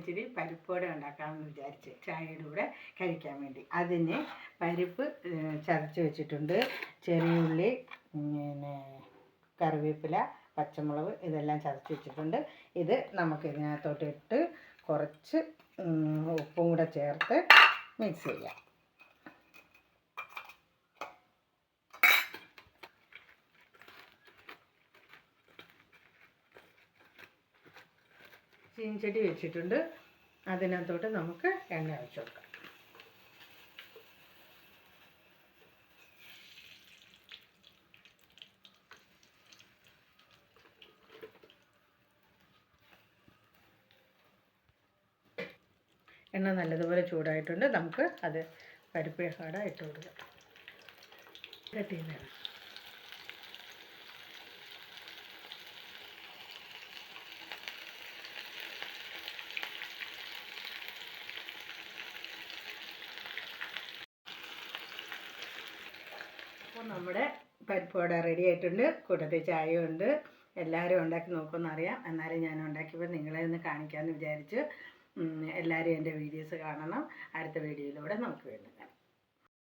ഇച്ചിരി പരിപ്പോടെ ഉണ്ടാക്കാമെന്ന് വിചാരിച്ച് ചായയുടെ കൂടെ കഴിക്കാൻ വേണ്ടി. അതിന് പരിപ്പ് ചതച്ച് വെച്ചിട്ടുണ്ട്, ചെറിയ ഉള്ളി, പിന്നെ കറിവേപ്പില, പച്ചമുളക് ഇതെല്ലാം ചതച്ച് വെച്ചിട്ടുണ്ട്. ഇത് നമുക്ക് ഇതിനകത്തോട്ട് ഇട്ട് കുറച്ച് ഉപ്പും കൂടെ ചേർത്ത് മിക്സ് ചെയ്യാം. ചീനിച്ചട്ടി വെച്ചിട്ടുണ്ട്, അതിനകത്തോട്ട് നമുക്ക് എണ്ണ ഒഴിച്ച് കൊടുക്കാം. എണ്ണ നല്ലതുപോലെ ചൂടായിട്ടുണ്ട്, നമുക്ക് അത് പരിപ്പ് കാട ഇട്ട് കൊടുക്കാം. കട്ടിയിൽ അപ്പോൾ നമ്മുടെ പരിപ്പ് വട റെഡി ആയിട്ടുണ്ട്. കൂട്ടത്തിൽ ചായയും ഉണ്ട്. എല്ലാവരും ഉണ്ടാക്കി നോക്കുമെന്നറിയാം, എന്നാലും ഞാൻ ഉണ്ടാക്കിയപ്പോൾ നിങ്ങളെ ഒന്ന് കാണിക്കാമെന്ന് വിചാരിച്ചു. എല്ലാവരും എൻ്റെ വീഡിയോസ് കാണണം. അടുത്ത വീഡിയോയിലൂടെ നമുക്ക് വീണ്ടും കാണാം.